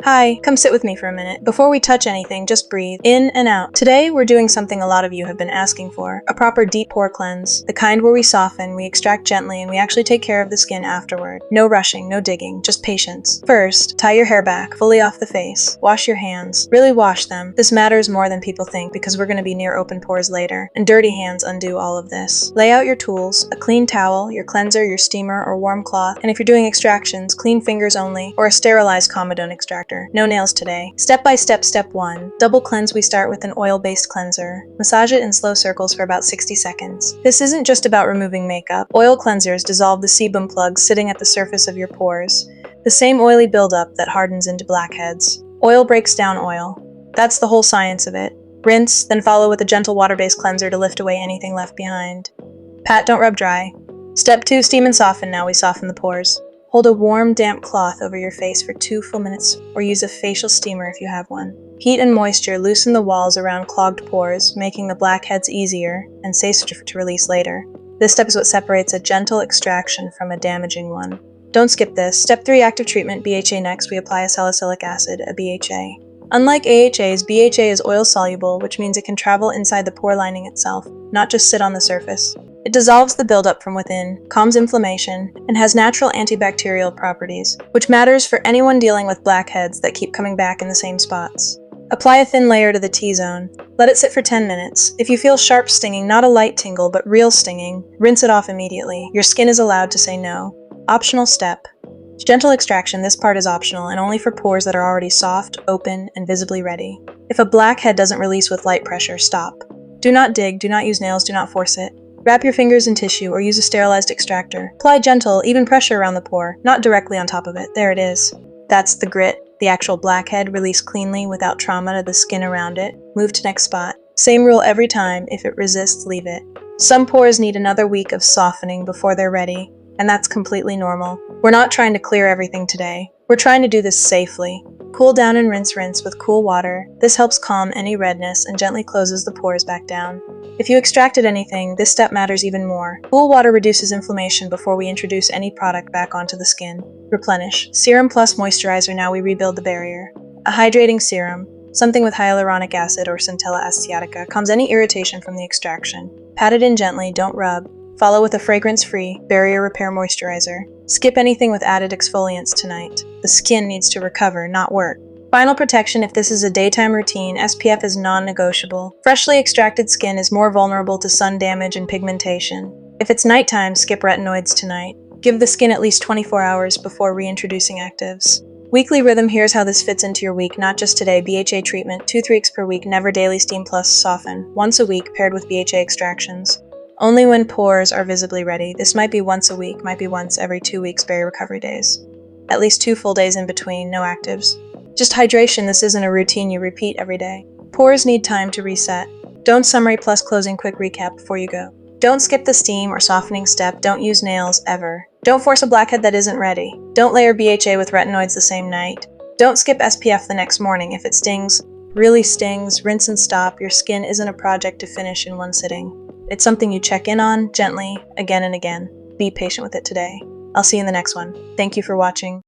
Hi, come sit with me for a minute. Before we touch anything, just breathe in and out. Today, we're doing something a lot of you have been asking for, a proper deep pore cleanse. The kind where we soften, we extract gently, and we actually take care of the skin afterward. No rushing, no digging, just patience. First, tie your hair back, fully off the face. Wash your hands. Really wash them. This matters more than people think because we're going to be near open pores later, and dirty hands undo all of this. Lay out your tools, a clean towel, your cleanser, your steamer, or warm cloth, and if you're doing extractions, clean fingers only, or a sterilized comedone extractor. No nails today. Step by step, step 1. Double cleanse. We start with an oil-based cleanser. Massage it in slow circles for about 60 seconds. This isn't just about removing makeup. Oil cleansers dissolve the sebum plugs sitting at the surface of your pores, the same oily buildup that hardens into blackheads. Oil breaks down oil. That's the whole science of it. Rinse, then follow with a gentle water-based cleanser to lift away anything left behind. Pat, don't rub dry. Step 2, steam and soften. Now we soften the pores. Hold a warm, damp cloth over your face for 2 full minutes, or use a facial steamer if you have one. Heat and moisture loosen the walls around clogged pores, making the blackheads easier and safer to release later. This step is what separates a gentle extraction from a damaging one. Don't skip this. Step 3, active treatment, BHA next. We apply a salicylic acid, a BHA. Unlike AHAs, BHA is oil-soluble, which means it can travel inside the pore lining itself, not just sit on the surface. It dissolves the buildup from within, calms inflammation, and has natural antibacterial properties, which matters for anyone dealing with blackheads that keep coming back in the same spots. Apply a thin layer to the T-zone. Let it sit for 10 minutes. If you feel sharp stinging, not a light tingle, but real stinging, rinse it off immediately. Your skin is allowed to say no. Optional step. Gentle extraction. This part is optional and only for pores that are already soft, open, and visibly ready. If a blackhead doesn't release with light pressure, stop. Do not dig, do not use nails, do not force it. Wrap your fingers in tissue or use a sterilized extractor. Apply gentle, even pressure around the pore, not directly on top of it. There it is. That's the grit, the actual blackhead released cleanly without trauma to the skin around it. Move to next spot. Same rule every time. If it resists, leave it. Some pores need another week of softening before they're ready, and that's completely normal. We're not trying to clear everything today. We're trying to do this safely. Cool down and rinse with cool water. This helps calm any redness and gently closes the pores back down. If you extracted anything, this step matters even more. Cool water reduces inflammation before we introduce any product back onto the skin. Replenish. Serum plus moisturizer. Now we rebuild the barrier. A hydrating serum, something with hyaluronic acid or Centella asiatica, calms any irritation from the extraction. Pat it in gently, don't rub. Follow with a fragrance-free, barrier repair moisturizer. Skip anything with added exfoliants tonight. The skin needs to recover, not work. Final protection. If this is a daytime routine, SPF is non-negotiable. Freshly extracted skin is more vulnerable to sun damage and pigmentation. If it's nighttime, skip retinoids tonight. Give the skin at least 24 hours before reintroducing actives. Weekly rhythm. Here's how this fits into your week, not just today. BHA treatment, 2-3 weeks per week, never daily steam plus soften. Once a week, paired with BHA extractions. Only when pores are visibly ready. This might be once a week, might be once every 2 weeks, berry recovery days. At least 2 full days in between, no actives. Just hydration. This isn't a routine you repeat every day. Pores need time to reset. Don't summary plus closing quick recap before you go. Don't skip the steam or softening step. Don't use nails, ever. Don't force a blackhead that isn't ready. Don't layer BHA with retinoids the same night. Don't skip SPF the next morning. If it stings, really stings, rinse and stop. Your skin isn't a project to finish in one sitting. It's something you check in on, gently, again and again. Be patient with it today. I'll see you in the next one. Thank you for watching.